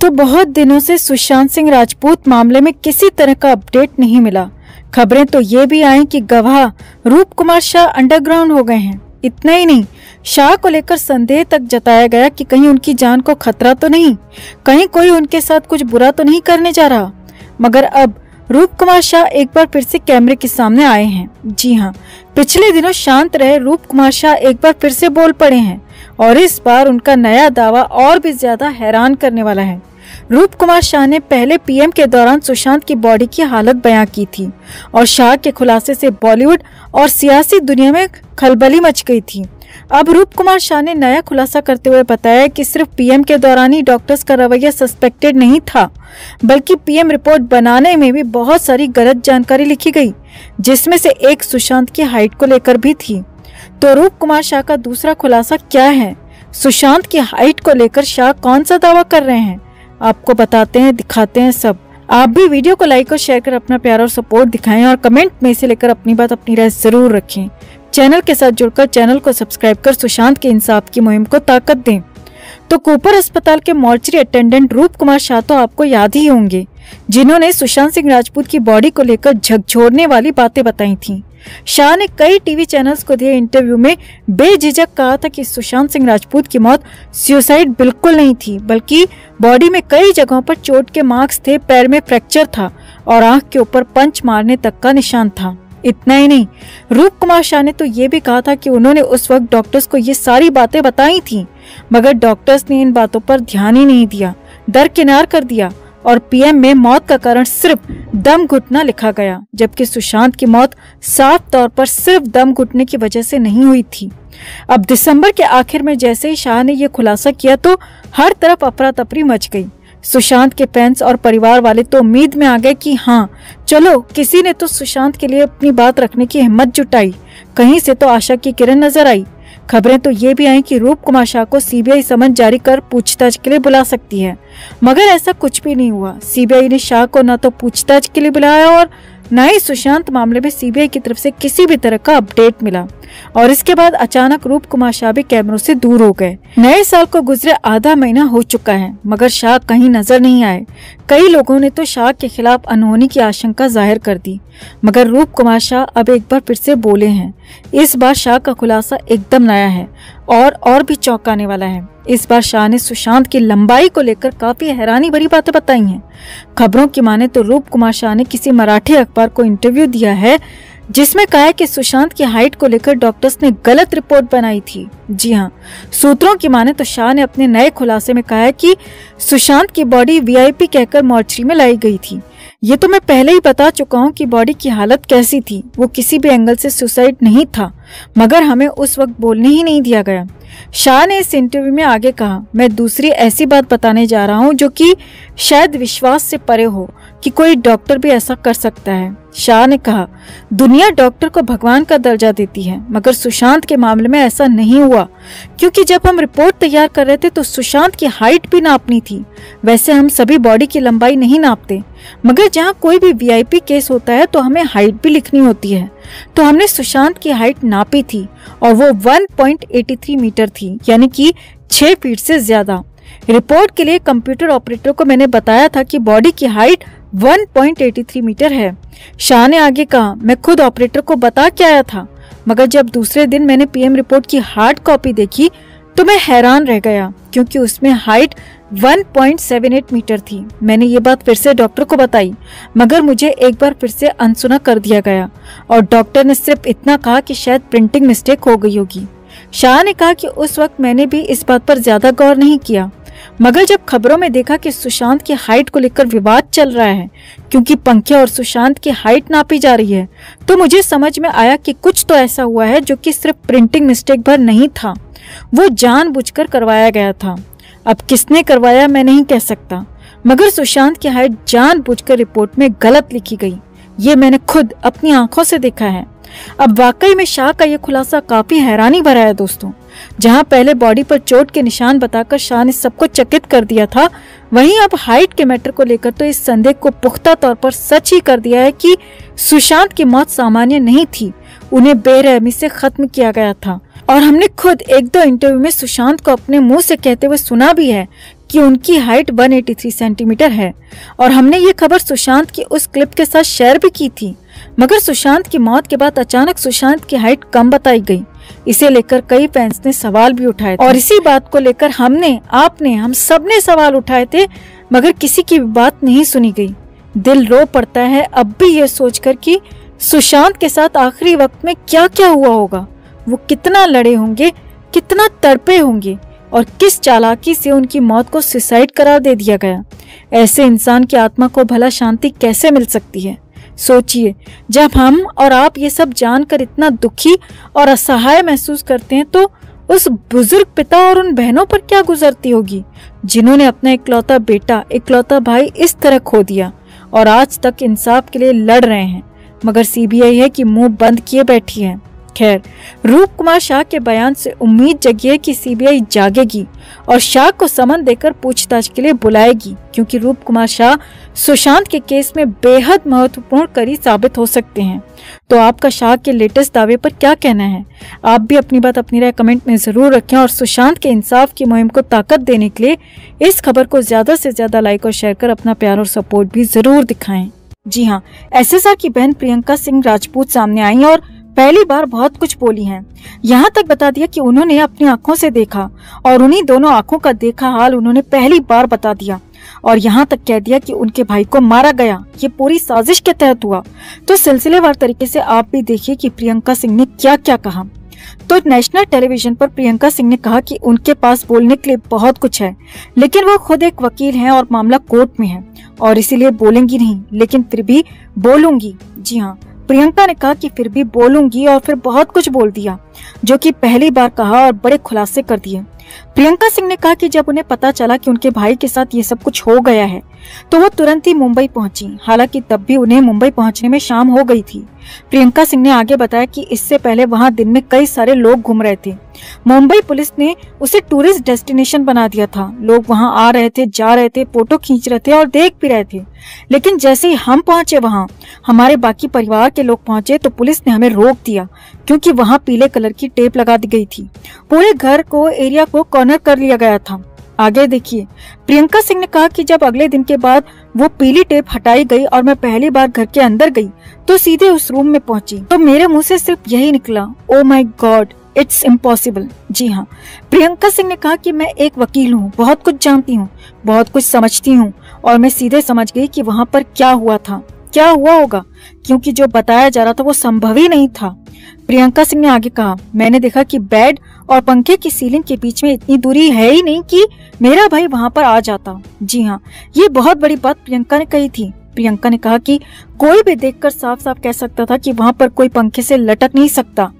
तो बहुत दिनों से सुशांत सिंह राजपूत मामले में किसी तरह का अपडेट नहीं मिला। खबरें तो ये भी आई कि गवाह रूप कुमार शाह अंडरग्राउंड हो गए हैं। इतना ही नहीं, शाह को लेकर संदेह तक जताया गया कि कहीं उनकी जान को खतरा तो नहीं, कहीं कोई उनके साथ कुछ बुरा तो नहीं करने जा रहा। मगर अब रूप कुमार शाह एक बार फिर से कैमरे के सामने आए हैं। जी हाँ, पिछले दिनों शांत रहे रूप कुमार शाह एक बार फिर से बोल पड़े हैं और इस बार उनका नया दावा और भी ज्यादा हैरान करने वाला है। रूप कुमार शाह ने पहले पीएम के दौरान सुशांत की बॉडी की हालत बयां की थी और शाह के खुलासे से बॉलीवुड और सियासी दुनिया में खलबली मच गई थी। अब रूप कुमार शाह ने नया खुलासा करते हुए बताया कि सिर्फ पीएम के दौरान ही डॉक्टर्स का रवैया सस्पेक्टेड नहीं था, बल्कि पीएम रिपोर्ट बनाने में भी बहुत सारी गलत जानकारी लिखी गई, जिसमें से एक सुशांत की हाइट को लेकर भी थी। तो रूप कुमार शाह का दूसरा खुलासा क्या है? सुशांत की हाइट को लेकर शाह कौन सा दावा कर रहे हैं? आपको बताते हैं, दिखाते हैं सब। आप भी वीडियो को लाइक और शेयर कर अपना प्यार और सपोर्ट दिखाएं और कमेंट में से लेकर अपनी बात, अपनी राय जरूर रखें। चैनल के साथ जुड़कर चैनल को सब्सक्राइब कर सुशांत के इंसाफ की मुहिम को ताकत दें। तो कूपर अस्पताल के मॉर्चरी अटेंडेंट रूप कुमार शाह तो आपको याद ही होंगे, जिन्होंने सुशांत सिंह राजपूत की बॉडी को लेकर झकझोरने वाली बातें बताई थी। शाह ने कई टीवी चैनल्स को दिए इंटरव्यू में बेझिझक कहा था कि सुशांत सिंह राजपूत की मौत सुसाइड बिल्कुल नहीं थी, बल्कि बॉडी में कई जगहों पर चोट के मार्क्स थे, पैर में फ्रैक्चर था और आंख के ऊपर पंच मारने तक का निशान था। इतना ही नहीं, रूप कुमार शाह ने तो ये भी कहा था कि उन्होंने उस वक्त डॉक्टर्स को ये सारी बातें बताई थी, मगर डॉक्टर्स ने इन बातों पर ध्यान ही नहीं दिया, दरकिनार कर दिया और पीएम में मौत का कारण सिर्फ दम घुटना लिखा गया, जबकि सुशांत की मौत साफ तौर पर सिर्फ दम घुटने की वजह से नहीं हुई थी। अब दिसंबर के आखिर में जैसे ही शाह ने ये खुलासा किया तो हर तरफ अफरा तफरी मच गई। सुशांत के फैंस और परिवार वाले तो उम्मीद में आ गए कि हाँ चलो, किसी ने तो सुशांत के लिए अपनी बात रखने की हिम्मत जुटाई, कहीं से तो आशा की किरण नजर आई। खबरें तो ये भी आई कि रूप कुमार शाह को सीबीआई समन जारी कर पूछताछ के लिए बुला सकती है, मगर ऐसा कुछ भी नहीं हुआ। सीबीआई ने शाह को न तो पूछताछ के लिए बुलाया और न ही सुशांत मामले में सीबीआई की तरफ से किसी भी तरह का अपडेट मिला। और इसके बाद अचानक रूप कुमार शाह भी कैमरों से दूर हो गए। नए साल को गुजरे आधा महीना हो चुका है, मगर शाह कहीं नजर नहीं आए। कई लोगों ने तो शाह के खिलाफ अनहोनी की आशंका जाहिर कर दी, मगर रूप कुमार शाह अब एक बार फिर से बोले हैं। इस बार शाह का खुलासा एकदम नया है और भी चौंकाने वाला है। इस बार शाह ने सुशांत की लंबाई को लेकर काफी हैरानी भरी बातें बताई हैं। खबरों की माने तो रूप कुमार शाह ने किसी मराठी अखबार को इंटरव्यू दिया है, जिसमें कहा है कि सुशांत की हाइट को लेकर डॉक्टर्स ने गलत रिपोर्ट बनाई थी। जी हाँ, सूत्रों की माने तो शाह ने अपने नए खुलासे में कहा है कि सुशांत की बॉडी वीआईपी कहकर मॉर्चरी में लाई गई थी। ये तो मैं पहले ही बता चुका हूँ कि बॉडी की हालत कैसी थी, वो किसी भी एंगल से सुसाइड नहीं था, मगर हमें उस वक्त बोलने ही नहीं दिया गया। शाह ने इस इंटरव्यू में आगे कहा, मैं दूसरी ऐसी बात बताने जा रहा हूँ जो कि शायद विश्वास से परे हो कि कोई डॉक्टर भी ऐसा कर सकता है। शाह ने कहा, दुनिया डॉक्टर को भगवान का दर्जा देती है, मगर सुशांत के मामले में ऐसा नहीं हुआ, क्योंकि जब हम रिपोर्ट तैयार कर रहे थे तो सुशांत की हाइट भी नापनी थी। वैसे हम सभी बॉडी की लंबाई नहीं नापते, मगर जहाँ कोई भी वीआईपी केस होता है तो हमें हाइट भी लिखनी होती है। तो हमने सुशांत की हाइट नापी थी और वो 1.83 मीटर थी, यानी कि 6 फीट से ज्यादा। रिपोर्ट के लिए कंप्यूटर ऑपरेटर को मैंने बताया था कि बॉडी की हाइट 1.83 मीटर है। शाह ने आगे कहा, मैं खुद ऑपरेटर को बता के आया था, मगर जब दूसरे दिन मैंने पीएम रिपोर्ट की हार्ड कॉपी देखी तो मैं हैरान रह गया, क्योंकि उसमें हाइट 1.78 मीटर थी। मैंने ये बात फिर से डॉक्टर को बताई, मगर मुझे एक बार फिर से अनसुना कर दिया गया और डॉक्टर ने सिर्फ इतना कहा कि शायद प्रिंटिंग मिस्टेक हो गई होगी। शाह ने कहा कि उस वक्त मैंने भी इस बात पर ज्यादा गौर नहीं किया, मगर जब खबरों में देखा कि सुशांत की हाइट को लेकर विवाद चल रहा है, क्योंकि पंख्या और सुशांत की हाइट नापी जा रही है, तो मुझे समझ में आया कि कुछ तो ऐसा हुआ है जो कि सिर्फ प्रिंटिंग मिस्टेक भर नहीं था, वो जानबूझकर करवाया गया था। अब किसने करवाया मैं नहीं कह सकता, मगर सुशांत की हाइट जानबूझकर रिपोर्ट में गलत लिखी गई। ये मैंने खुद अपनी आंखों से देखा है। अब वाकई में शाह का ये खुलासा काफी हैरानी भरा है दोस्तों। जहां पहले बॉडी पर चोट के निशान बताकर शाह ने सबको चकित कर दिया था, वहीं अब हाइट के मैटर को लेकर तो इस संदेह को पुख्ता तौर पर सच ही कर दिया है कि सुशांत की मौत सामान्य नहीं थी, उन्हें बेरहमी से खत्म किया गया था। और हमने खुद एक दो इंटरव्यू में सुशांत को अपने मुंह से कहते हुए सुना भी है कि उनकी हाइट 183 सेंटीमीटर है और हमने ये खबर सुशांत की उस क्लिप के साथ शेयर भी की थी। मगर सुशांत की मौत के बाद अचानक सुशांत की हाइट कम बताई गई। इसे लेकर कई फैंस ने सवाल भी उठाए और इसी बात को लेकर हम सब ने सवाल उठाए थे, मगर किसी की बात नहीं सुनी गई। दिल रो पड़ता है अब भी ये सोचकर कि सुशांत के साथ आखिरी वक्त में क्या क्या हुआ होगा। वो कितना लड़े होंगे, कितना तड़पे होंगे और किस चालाकी से उनकी मौत को सुसाइड करार दे दिया गया। ऐसे इंसान की आत्मा को भला शांति कैसे मिल सकती है? सोचिए, जब हम और आप ये सब जानकर इतना दुखी और असहाय महसूस करते हैं तो उस बुजुर्ग पिता और उन बहनों पर क्या गुजरती होगी जिन्होंने अपना इकलौता बेटा, इकलौता भाई इस तरह खो दिया और आज तक इंसाफ के लिए लड़ रहे हैं, मगर सीबीआई है कि मुंह बंद किए बैठी है। खैर, रूप कुमार शाह के बयान से उम्मीद जगी है कि सीबीआई जागेगी और शाह को समन देकर पूछताछ के लिए बुलाएगी, क्योंकि रूप कुमार शाह सुशांत के केस में बेहद महत्वपूर्ण कड़ी साबित हो सकते हैं। तो आपका शाह के लेटेस्ट दावे पर क्या कहना है? आप भी अपनी बात, अपनी राय कमेंट में जरूर रखें और सुशांत के इंसाफ की मुहिम को ताकत देने के लिए इस खबर को ज्यादा से ज्यादा लाइक और शेयर कर अपना प्यार और सपोर्ट भी जरूर दिखाएं। जी हाँ, एसएसआर की बहन प्रियंका सिंह राजपूत सामने आई और पहली बार बहुत कुछ बोली हैं। यहाँ तक बता दिया कि उन्होंने अपनी आंखों से देखा और उन्हीं दोनों आंखों का देखा हाल उन्होंने पहली बार बता दिया और यहाँ तक कह दिया कि उनके भाई को मारा गया, ये पूरी साजिश के तहत हुआ। तो सिलसिलेवार तरीके से आप भी देखिए कि प्रियंका सिंह ने क्या क्या कहा। तो नेशनल टेलीविजन पर प्रियंका सिंह ने कहा कि उनके पास बोलने के लिए बहुत कुछ है, लेकिन वो खुद एक वकील हैं और मामला कोर्ट में है और इसीलिए बोलेंगी नहीं, लेकिन फिर भी बोलूंगी। जी हाँ, प्रियंका ने कहा कि फिर भी बोलूंगी और फिर बहुत कुछ बोल दिया, जो कि पहली बार कहा और बड़े खुलासे कर दिए। प्रियंका सिंह ने कहा कि जब उन्हें पता चला कि उनके भाई के साथ ये सब कुछ हो गया है तो वो तुरंत ही मुंबई पहुंची। हालांकि तब भी उन्हें मुंबई पहुंचने में शाम हो गई थी। प्रियंका सिंह ने आगे बताया कि इससे पहले वहां दिन में कई सारे लोग घूम रहे थे। मुंबई पुलिस ने उसे टूरिस्ट डेस्टिनेशन बना दिया था। लोग वहां आ रहे थे, जा रहे थे, फोटो खींच रहे थे और देख भी रहे थे। लेकिन जैसे ही हम पहुंचे वहां, हमारे बाकी परिवार के लोग पहुंचे तो पुलिस ने हमें रोक दिया, क्योंकि वहां पीले कलर की टेप लगा दी गई थी। पूरे घर को, एरिया को कॉर्नर कर लिया गया था। आगे देखिए, प्रियंका सिंह ने कहा कि जब अगले दिन के बाद वो पीली टेप हटाई गई और मैं पहली बार घर के अंदर गई तो सीधे उस रूम में पहुंची तो मेरे मुंह से सिर्फ यही निकला, oh my god, it's impossible. जी हाँ, प्रियंका सिंह ने कहा कि मैं एक वकील हूँ, बहुत कुछ जानती हूँ, बहुत कुछ समझती हूँ और मैं सीधे समझ गई कि वहाँ पर क्या हुआ था, क्या हुआ होगा, क्योंकि जो बताया जा रहा था वो संभव ही नहीं था। प्रियंका सिंह ने आगे कहा, मैंने देखा कि बेड और पंखे की सीलिंग के बीच में इतनी दूरी है ही नहीं कि मेरा भाई वहां पर आ जाता। जी हाँ, ये बहुत बड़ी बात प्रियंका ने कही थी। प्रियंका ने कहा कि कोई भी देखकर साफ साफ कह सकता था कि वहां पर कोई पंखे से लटक नहीं सकता,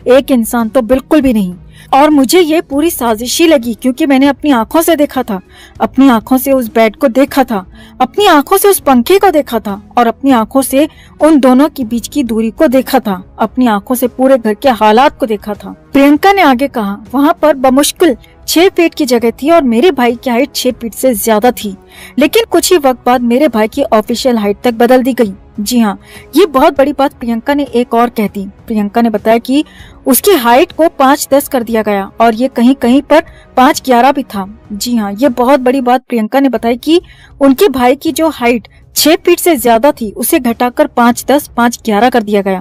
एक इंसान तो बिल्कुल भी नहीं। और मुझे ये पूरी साजिशी लगी क्योंकि मैंने अपनी आंखों से देखा था, अपनी आंखों से उस बेड को देखा था, अपनी आंखों से उस पंखे को देखा था और अपनी आंखों से उन दोनों के बीच की दूरी को देखा था, अपनी आंखों से पूरे घर के हालात को देखा था। प्रियंका ने आगे कहा, वहाँ पर बमुश्किल 6 फीट की जगह थी और मेरे भाई की हाइट 6 फीट से ज्यादा थी, लेकिन कुछ ही वक्त बाद मेरे भाई की ऑफिशियल हाइट तक बदल दी गई। जी हाँ, ये बहुत बड़ी बात प्रियंका ने एक और कह दी। प्रियंका ने बताया कि उसकी हाइट को 5'10" कर दिया गया और ये कहीं कहीं पर 5'11" भी था। जी हाँ, ये बहुत बड़ी बात प्रियंका ने बताई कि उनके भाई की जो हाइट 6 फीट से ज्यादा थी उसे घटाकर 5'10", 5'11" कर दिया गया,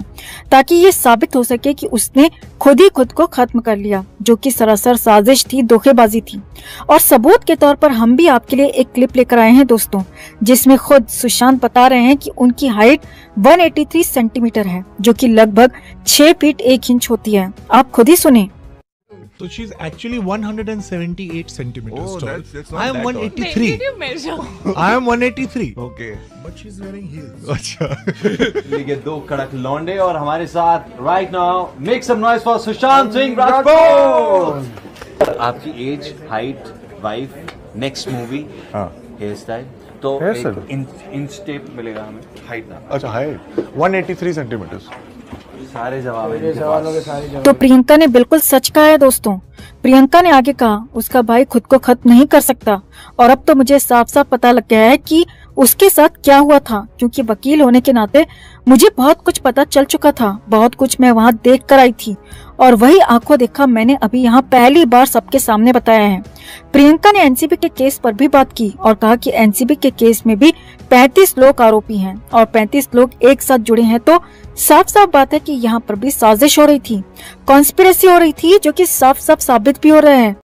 ताकि ये साबित हो सके कि उसने खुद ही खुद को खत्म कर लिया, जो कि सरासर साजिश थी, धोखेबाजी थी। और सबूत के तौर पर हम भी आपके लिए एक क्लिप लेकर आए हैं दोस्तों, जिसमें खुद सुशांत बता रहे हैं कि उनकी हाइट 183 सेंटीमीटर है, जो कि लगभग 6 फीट 1 इंच होती है। आप खुद ही सुने। So she's actually 178 centimeters Oh, tall. that's not I am that 183. Where did you measure? I am 183. Okay. But she's wearing heels. अच्छा. ये 2 कड़क लौंडे और हमारे साथ right now make some noise for Sushant Singh Rajput. आपकी age, height, wife, next movie, hair style, तो inch tape मिलेगा हमें। हाइट ना, अच्छा हाइट 183 सेंटीमीटर्स। सारे जवाब तो प्रियंका ने बिल्कुल सच कहा है दोस्तों। प्रियंका ने आगे कहा, उसका भाई खुद को खत्म नहीं कर सकता, और अब तो मुझे साफ साफ पता लग गया है कि उसके साथ क्या हुआ था, क्योंकि वकील होने के नाते मुझे बहुत कुछ पता चल चुका था। बहुत कुछ मैं वहाँ देख कर आई थी और वही आंखों देखा मैंने अभी यहाँ पहली बार सबके सामने बताया है। प्रियंका ने एनसीबी के केस पर भी बात की और कहा कि एनसीबी के केस में भी 35 लोग आरोपी हैं और 35 लोग एक साथ जुड़े हैं, तो साफ साफ बात है कि यहाँ पर भी साजिश हो रही थी, कॉन्स्पिरेसी हो रही थी, जो कि साफ साफ साबित भी हो रहा है।